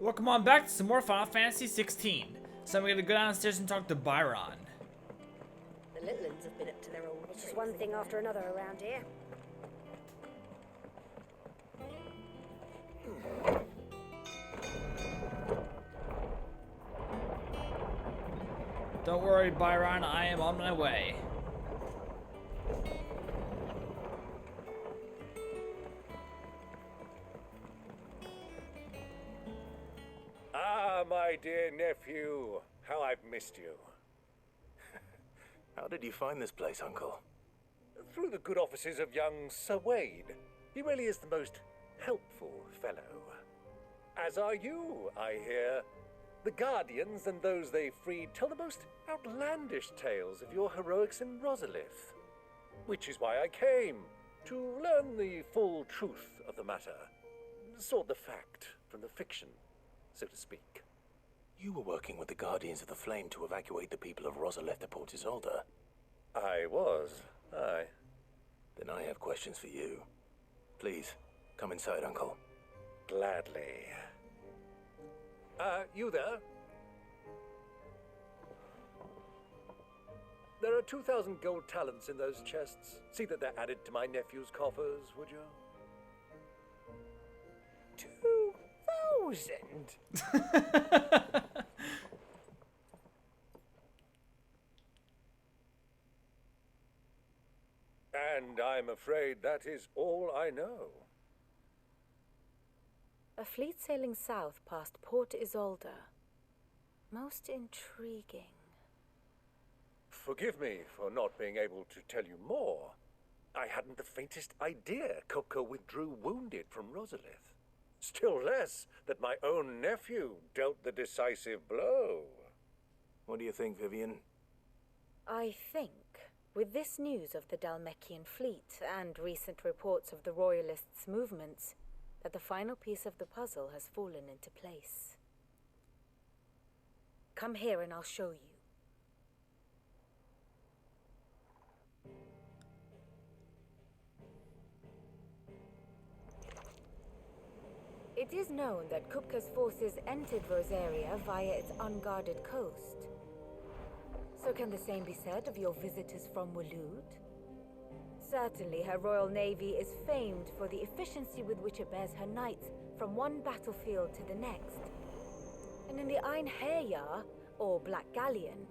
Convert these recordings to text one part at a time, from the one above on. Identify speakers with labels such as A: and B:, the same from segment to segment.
A: Welcome on back to some more Final Fantasy XVI. So I'm gonna go downstairs and talk to Byron.
B: The little ones have been up to their old
C: It's just one thing after another around here.
A: Don't worry, Byron, I am on my way.
D: Ah, my dear nephew, how I've missed you.
E: How did you find this place, Uncle?
D: Through the good offices of young Sir Wade. He really is the most helpful fellow. As are you, I hear. The Guardians and those they freed tell the most outlandish tales of your heroics in Rosalith. Which is why I came, to learn the full truth of the matter. Sort the fact from the fiction, so to speak.
E: You were working with the Guardians of the Flame to evacuate the people of Rosalith to Port Isolde.
D: I was, aye.
E: Then I have questions for you. Please, come inside, Uncle.
D: Gladly. You there? There are 2,000 gold talents in those chests. See that they're added to my nephew's coffers, would you?
B: 2,000?
D: And I'm afraid that is all I know.
F: A fleet sailing south past Port Isolde. Most intriguing.
D: Forgive me for not being able to tell you more. I hadn't the faintest idea Kupka withdrew wounded from Rosalith. Still less that my own nephew dealt the decisive blow.
E: What do you think, Vivian?
F: I think, with this news of the Dhalmekian fleet and recent reports of the Royalists' movements, that the final piece of the puzzle has fallen into place. Come here and I'll show you. It is known that Kupka's forces entered Rosaria via its unguarded coast. So can the same be said of your visitors from Waloed? Certainly her Royal Navy is famed for the efficiency with which it bears her knights from one battlefield to the next. And in the Einherjar, or Black Galleon,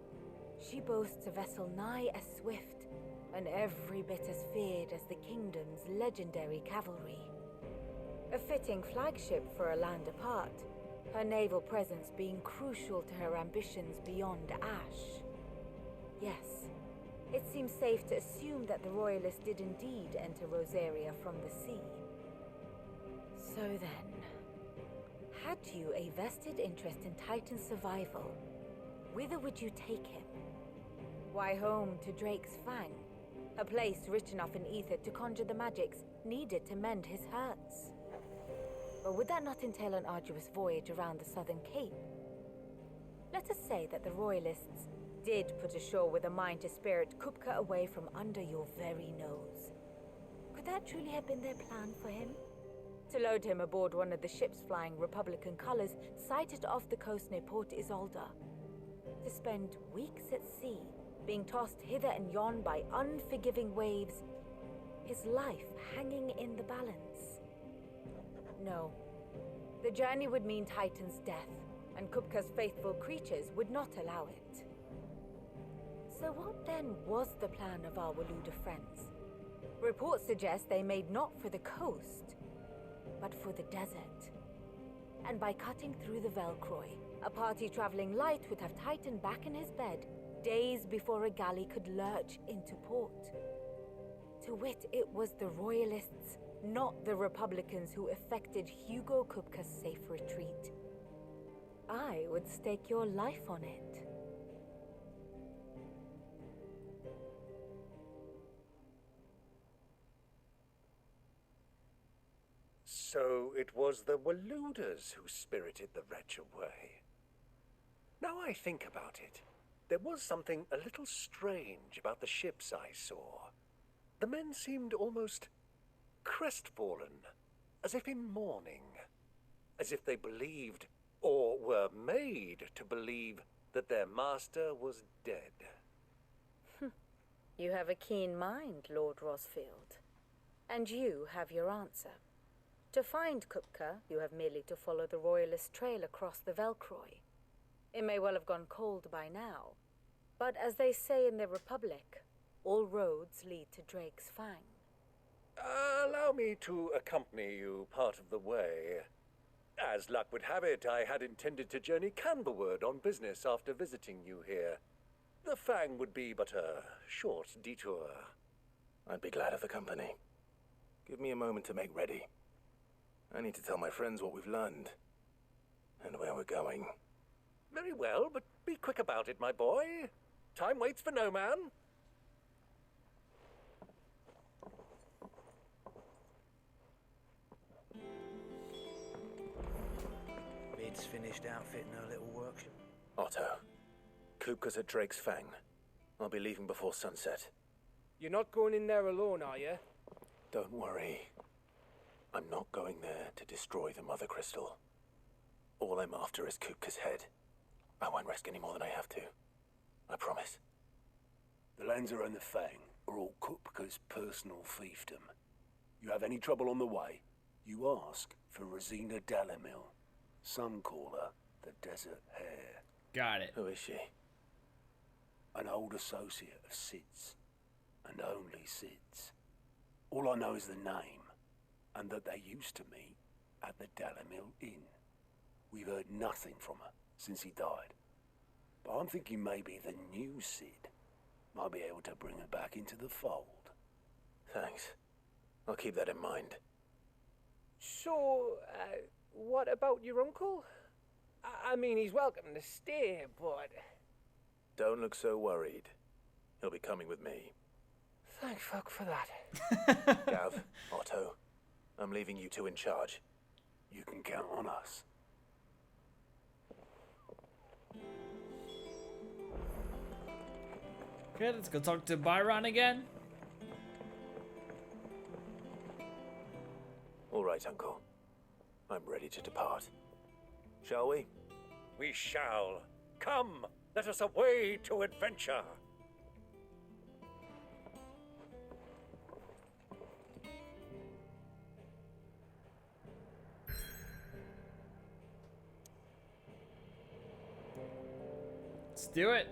F: she boasts a vessel nigh as swift and every bit as feared as the kingdom's legendary cavalry. A fitting flagship for a land apart, her naval presence being crucial to her ambitions beyond Ash. Yes, it seems safe to assume that the Royalists did indeed enter Rosaria from the sea. So then, had you a vested interest in Titan's survival, whither would you take him? Why, home to Drake's Fang, a place rich enough in ether to conjure the magicks needed to mend his hurts. But would that not entail an arduous voyage around the southern cape? Let us say that the Royalists did put ashore with a mind to spirit Kupka away from under your very nose. Could that truly have been their plan for him? To load him aboard one of the ships flying Republican colors sighted off the coast near Port Isolde. To spend weeks at sea, being tossed hither and yon by unforgiving waves, his life hanging in the balance. No. The journey would mean Titan's death, and Kupka's faithful creatures would not allow it. So what then was the plan of our Waluda friends? Reports suggest they made not for the coast, but for the desert. And by cutting through the Velcroy, a party traveling light would have Titan back in his bed days before a galley could lurch into port. To wit, it was the Royalists, not the Republicans, who effected Hugo Kupka's safe retreat. I would stake your life on it.
D: So it was the Waluders who spirited the wretch away. Now I think about it, there was something a little strange about the ships I saw. The men seemed almost crestfallen, as if in mourning, as if they believed or were made to believe that their master was dead.
F: You have a keen mind, Lord Rosfield. And you have your answer. To find Kupka, you have merely to follow the Royalist trail across the Velcroy. It may well have gone cold by now, but as they say in the Republic, all roads lead to Drake's Fang.
D: Allow me to accompany you part of the way. As luck would have it, I had intended to journey Canberward on business after visiting you here. The Fang would be but a short detour.
E: I'd be glad of the company. Give me a moment to make ready. I need to tell my friends what we've learned and where we're going.
D: Very well, but be quick about it, my boy. Time waits for no man.
G: Mid's finished outfitting her little workshop.
E: Otto, Kupka's at Drake's Fang. I'll be leaving before sunset.
H: You're not going in there alone, are you?
E: Don't worry. I'm not going there to destroy the Mothercrystal. All I'm after is Kupka's head. I won't risk any more than I have to. I promise.
I: The Lancer and the Fang are all Kupka's personal fiefdom. You have any trouble on the way, you ask for Rosina Dalamil. Some call her the Desert Hare.
A: Got it.
E: Who is she?
I: An old associate of Sid's, and only Sid's. All I know is the name, and that they used to meet at the Dalamil Inn. We've heard nothing from her since he died. But I'm thinking maybe the new Sid might be able to bring her back into the fold.
E: Thanks. I'll keep that in mind.
H: So, what about your uncle? I mean, he's welcome to stay, but...
E: Don't look so worried. He'll be coming with me.
H: Thank fuck for that.
E: Gav, Otto, I'm leaving you two in charge.
I: You can count on us.
A: Okay, let's go talk to Byron again.
E: All right, Uncle. I'm ready to depart. Shall we?
D: We shall. Come, let us away to adventure.
A: Let's do it.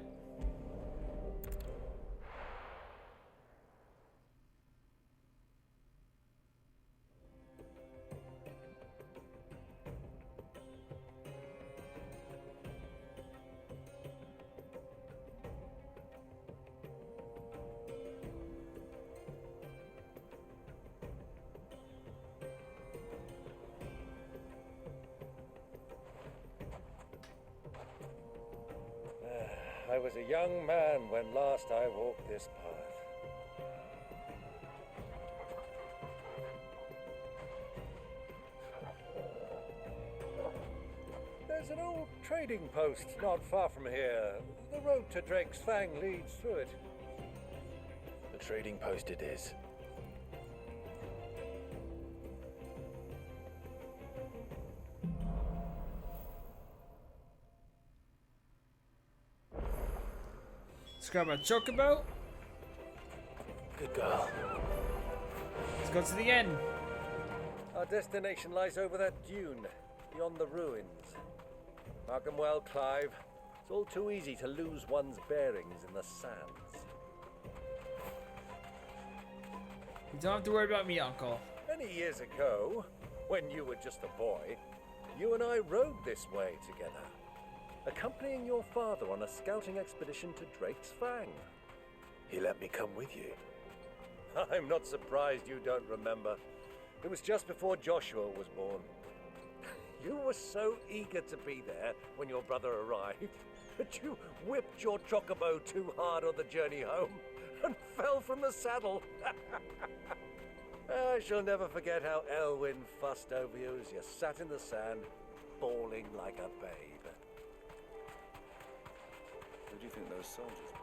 D: I was a young man when last I walked this path. There's an old trading post not far from here. The road to Drake's Fang leads through it.
E: The trading post it is.
A: Let's grab our chocobo.
E: Good girl.
A: Let's go to the inn.
D: Our destination lies over that dune, beyond the ruins. Mark 'em well, Clive. It's all too easy to lose one's bearings in the sands.
A: You don't have to worry about me, Uncle.
D: Many years ago, when you were just a boy, you and I rode this way together, accompanying your father on a scouting expedition to Drake's Fang.
E: He let me come with you.
D: I'm not surprised you don't remember. It was just before Joshua was born. You were so eager to be there when your brother arrived that you whipped your chocobo too hard on the journey home and fell from the saddle. I shall never forget how Elwyn fussed over you as you sat in the sand, bawling like a babe.
I: Who do you think those soldiers are?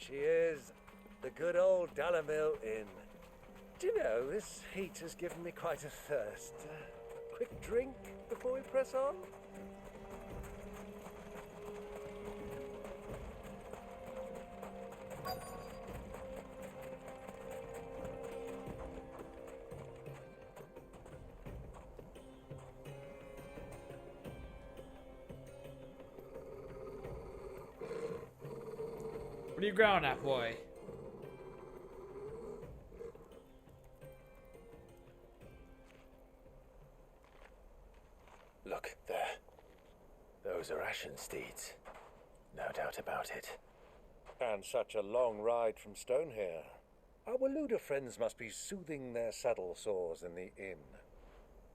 D: she is. The good old Dalamil Inn. Do you know, this heat has given me quite a thirst. Quick drink before we press on?
A: What are you growling at, boy?
E: Look, there. Those are Ashen steeds. No doubt about it.
D: And such a long ride from Stonehere. Our Waluda friends must be soothing their saddle sores in the inn.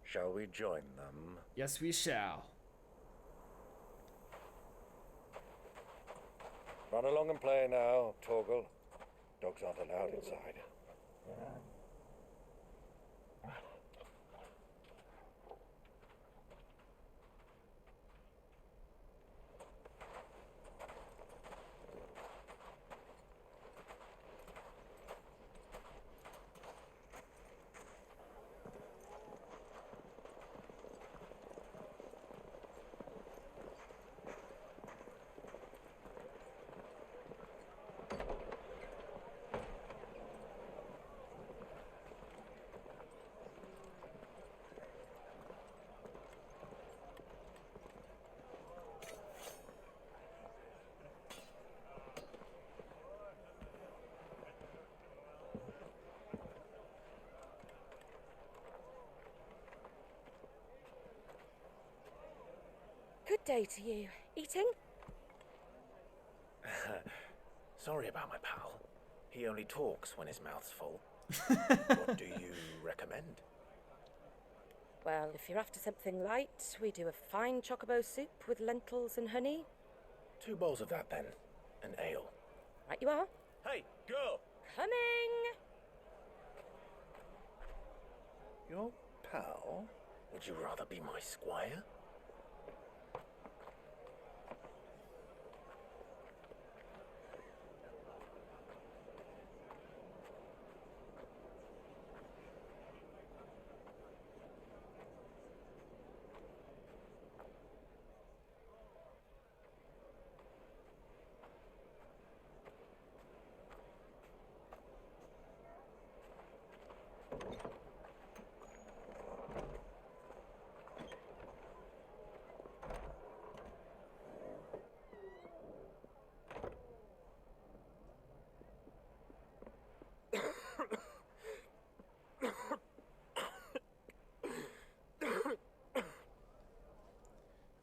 D: Shall we join them?
A: Yes, we shall.
D: Run along and play now, Torgal. Dogs aren't allowed inside.
B: Good day to you. Eating?
E: Sorry about my pal. He only talks when his mouth's full. What do you recommend?
B: Well, if you're after something light, we do a fine chocobo soup with lentils and honey.
E: 2 bowls of that then. An ale.
B: Right you are.
E: Hey, girl!
B: Coming!
D: Your pal?
E: Would you rather be my squire?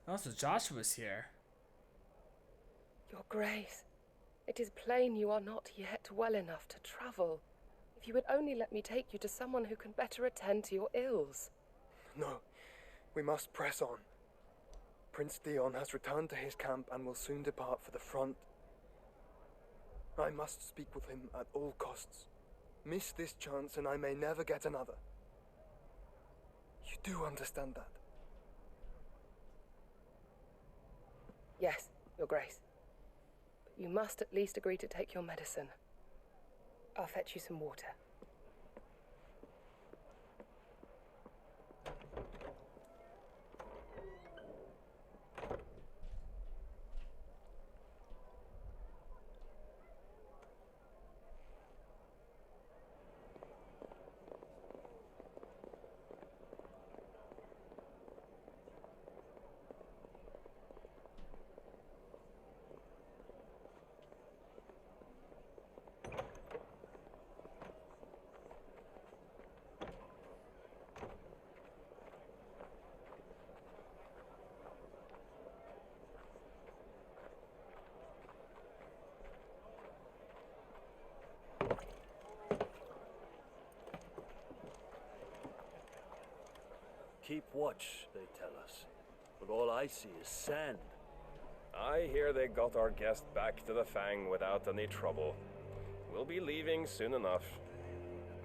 A: Also, Joshua's here.
J: Your Grace, it is plain you are not yet well enough to travel. If you would only let me take you to someone who can better attend to your ills.
K: No, we must press on. Prince Dion has returned to his camp and will soon depart for the front. I must speak with him at all costs. Miss this chance and I may never get another. You do understand that?
J: Yes, Your Grace. But you must at least agree to take your medicine. I'll fetch you some water.
I: Keep watch, they tell us. But all I see is sand.
L: I hear they got our guest back to the Fang without any trouble. We'll be leaving soon enough.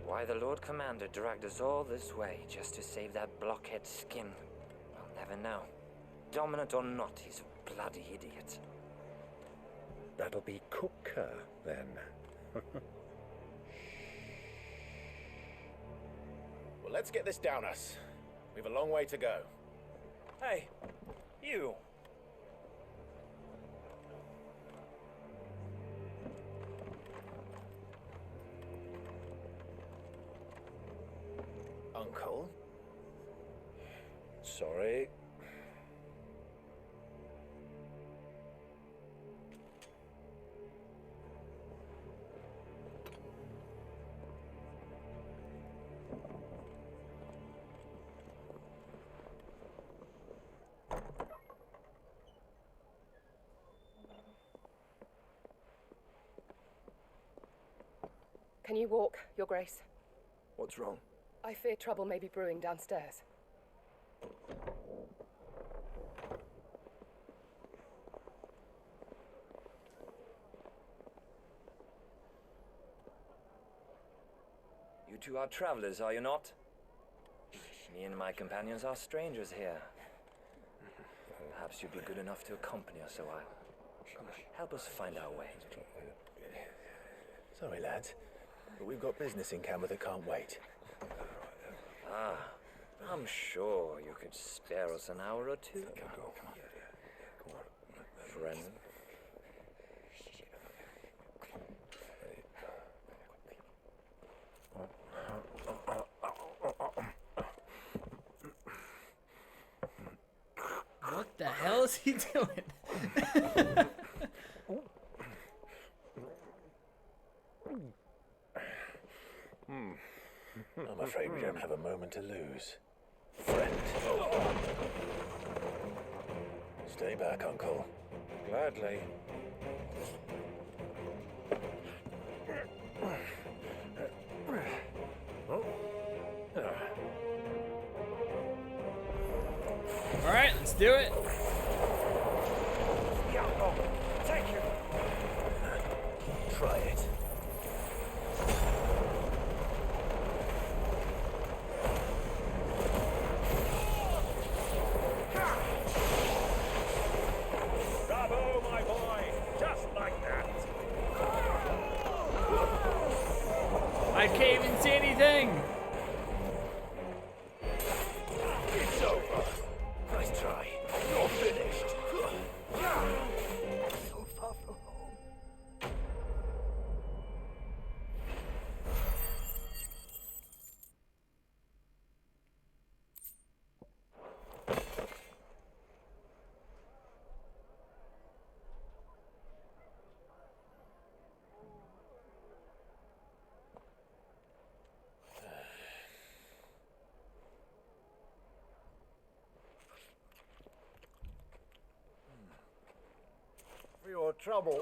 M: Why the Lord Commander dragged us all this way just to save that blockhead's skin, I'll never know. Dominant or not, he's a bloody idiot.
D: That'll be Cooker, then.
E: Well, let's get this down us. We've a long way to go.
G: Hey, you.
E: Uncle?
D: Sorry.
J: Can you walk, Your Grace?
K: What's wrong?
J: I fear trouble may be brewing downstairs.
M: You two are travelers, are you not? Me and my companions are strangers here. Perhaps you'd be good enough to accompany us a while. Help us find our way.
E: Sorry, lads, but we've got business in Camber that can't wait.
M: Ah, I'm sure you could spare us an hour or two. Friend.
A: What the hell is he doing?
E: I'm afraid we don't have a moment to lose. Friend. Stay back, Uncle.
D: Gladly.
A: All right, let's do it.
D: Take you.
E: Try it.
D: Bravo, my boy! Just like that!
A: I can't even see anything.
E: It's over. Nice try. You're finished. So far from home.
D: For your trouble.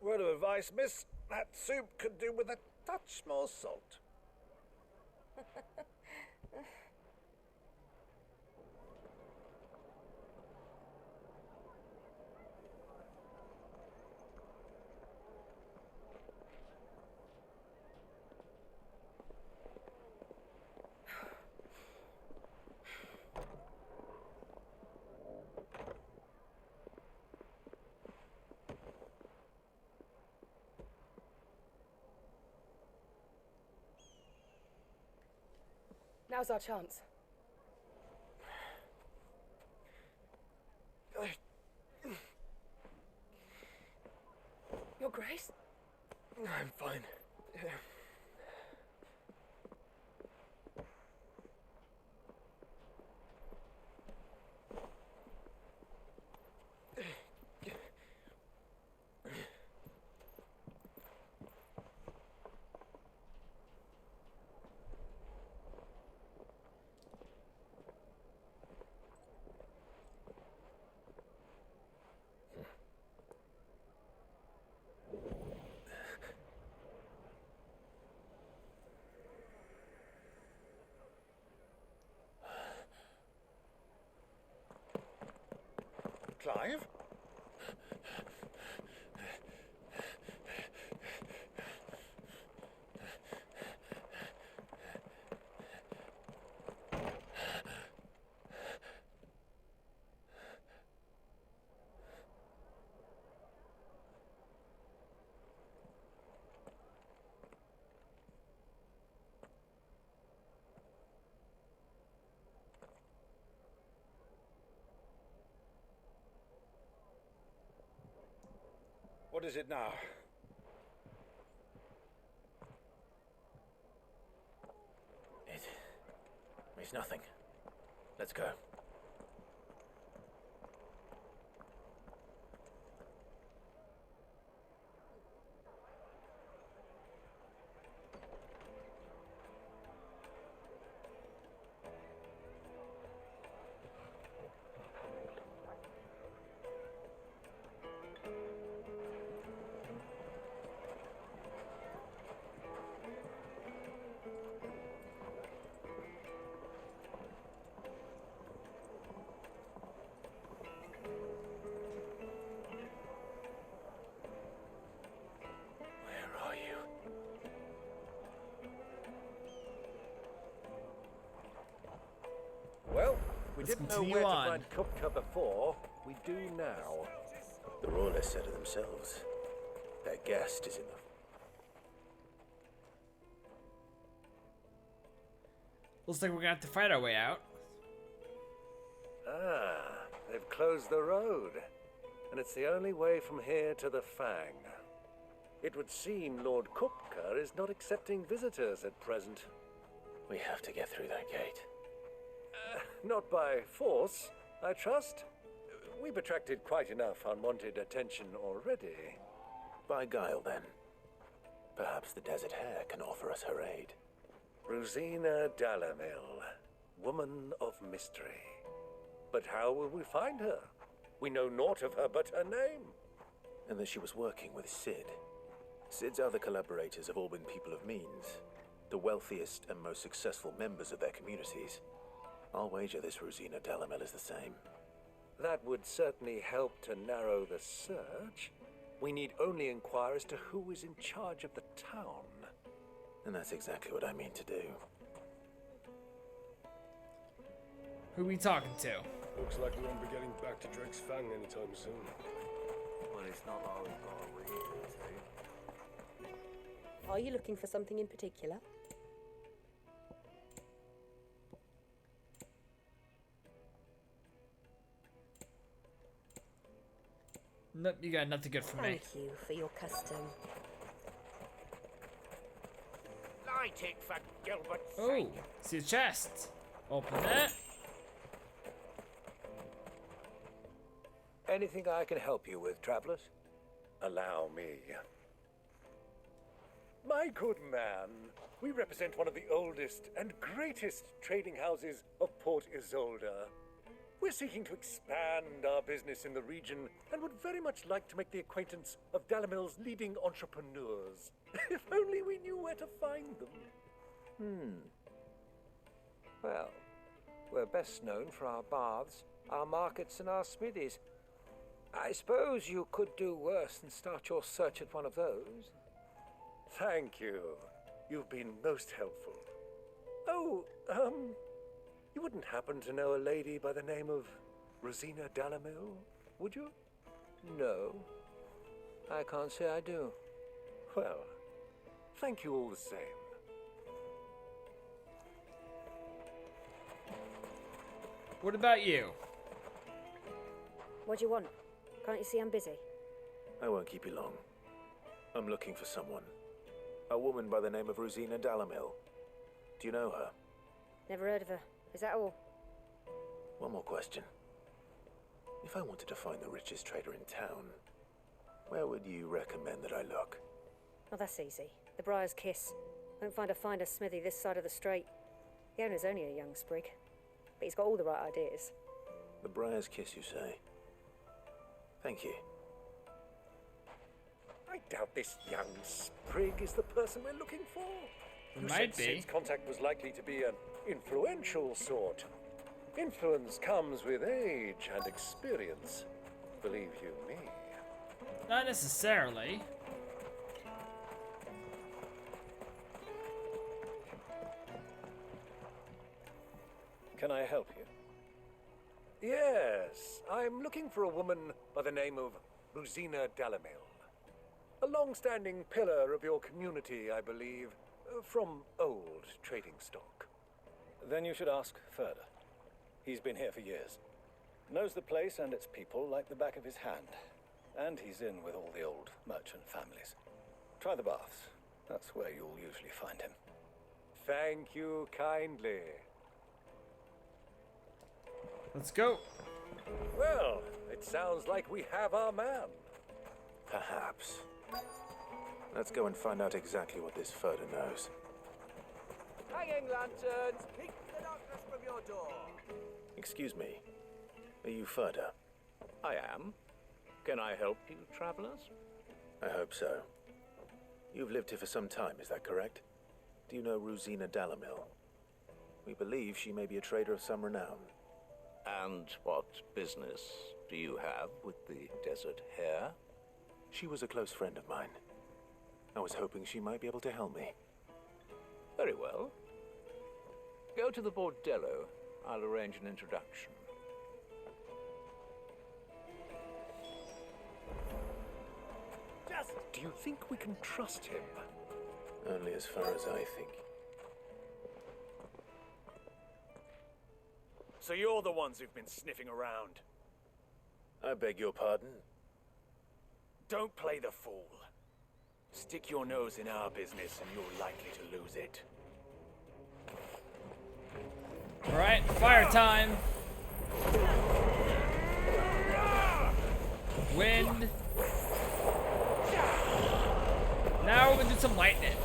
D: Word of advice, miss. That soup could do with a touch more salt.
J: Now's our chance. Your Grace?
K: I'm fine.
D: Clive?
N: What is it now?
E: It's nothing. Let's go.
D: Well, we
A: Let's
D: didn't know
A: continue
D: where
A: on.
D: to find Kupka before. We do now.
E: The Royalists said it themselves. Their guest is in the...
A: Looks like we're gonna have to fight our way out.
D: Ah, they've closed the road. And it's the only way from here to the Fang. It would seem Lord Kupka is not accepting visitors at present.
E: We have to get through that gate.
D: Not by force, I trust. We've attracted quite enough unwanted attention already.
E: By guile, then. Perhaps the Desert Hare can offer us her aid.
D: Rosina Dalamil, woman of mystery. But how will we find her? We know naught of her but her name.
E: And that she was working with Sid. Sid's other collaborators have all been people of means, the wealthiest and most successful members of their communities. I'll wager this Rosina Dalamil is the same.
D: That would certainly help to narrow the search. We need only inquire as to who is in charge of the town.
E: And that's exactly what I mean to do.
A: Who we talking to?
N: Looks like we won't be getting back to Drake's Fang anytime soon.
M: Well, it's not all we've got a reason to.
B: Are you looking for something in particular?
A: Nope, you got nothing good for me.
B: Thank you for your custom.
H: Light it for Gilbert's
A: Oh,
H: sake.
A: see the chest. Open it.
D: Anything I can help you with, travelers? Allow me. My good man, we represent one of the oldest and greatest trading houses of Port Isolde. We're seeking to expand our business in the region and would very much like to make the acquaintance of Dalamil's leading entrepreneurs. If only we knew where to find them.
H: Well, we're best known for our baths, our markets, and our smithies. I suppose you could do worse than start your search at one of those.
D: Thank you. You've been most helpful. Oh, you wouldn't happen to know a lady by the name of Rosina Dalamil, would you?
H: No, I can't say I do.
D: Well, thank you all the same.
A: What about you?
C: What do you want? Can't you see I'm busy?
E: I won't keep you long. I'm looking for someone. A woman by the name of Rosina Dalamil. Do you know her?
C: Never heard of her. Is that all?
E: One more question. If I wanted to find the richest trader in town, where would you recommend that I look?
C: Oh, that's easy. The Briar's Kiss. Won't find a finer smithy this side of the strait. The owner's only a young sprig, but he's got all the right ideas.
E: The Briar's Kiss, you say? Thank you.
D: I doubt this young sprig is the person we're looking for. You
A: Might
D: said
A: be.
D: Sid's contact was likely to be an influential sort. Influence comes with age and experience. Believe you me.
A: Not necessarily.
L: Can I help you?
D: Yes, I'm looking for a woman by the name of Rosina Dalamil. A long-standing pillar of your community, I believe, from old trading stock.
L: Then you should ask further. He's been here for years. Knows the place and its people like the back of his hand.
O: And he's in with all the old merchant families. Try the baths. That's where you'll usually find him.
D: Thank you kindly.
A: Let's go.
D: Well, it sounds like we have our man.
E: Perhaps. Let's go and find out exactly what this Furter knows.
P: Hanging lanterns, keep the darkness from your door.
E: Excuse me. Are you Furter?
Q: I am. Can I help you, travelers?
E: I hope so. You've lived here for some time, is that correct? Do you know Rosina Dalamil? We believe she may be a trader of some renown.
Q: And what business do you have with the desert hare?
E: She was a close friend of mine. I was hoping she might be able to help me.
Q: Very well. Go to the bordello. I'll arrange an introduction.
D: Do you think we can trust him?
E: Only as far as I think.
R: So you're the ones who've been sniffing around?
E: I beg your pardon?
R: Don't play the fool. Stick your nose in our business and you're likely to lose it.
A: Alright, fire time. Wind. Now we're gonna do some lightning.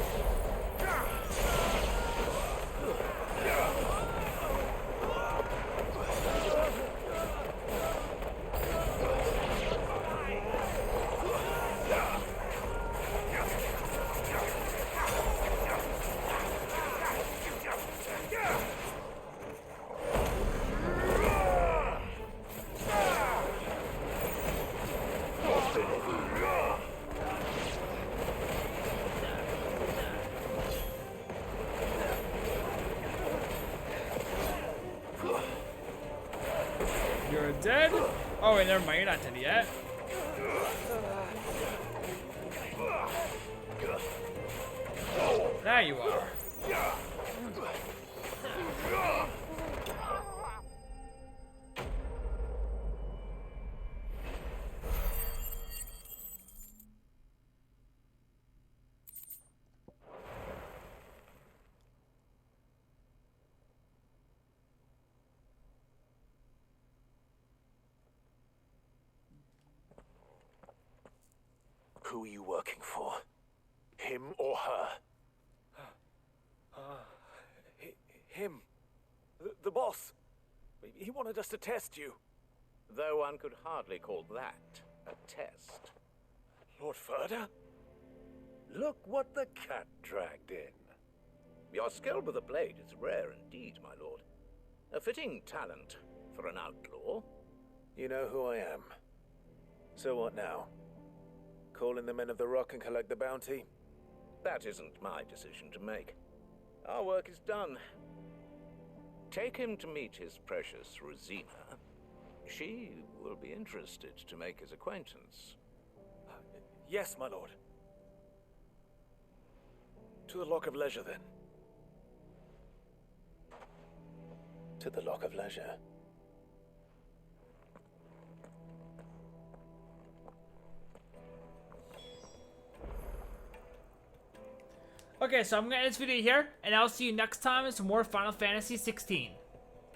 A: You're dead? Oh wait, never mind, you're not dead yet. Now you are.
E: Who are you working for? Him or her?
R: Him. The boss. He wanted us to test you.
Q: Though one could hardly call that a test.
R: Lord Furter?
D: Look what the cat dragged in.
Q: Your skill with the blade is rare indeed, my lord. A fitting talent for an outlaw.
E: You know who I am. So what now? Call in the Men of the Rock and collect the bounty?
Q: That isn't my decision to make. Our work is done. Take him to meet his precious Rosina. She will be interested to make his acquaintance.
R: Yes, my lord. To the Lock of Leisure, then.
E: To the Lock of Leisure.
A: Okay, so I'm gonna end this video here, and I'll see you next time with some more Final Fantasy XVI.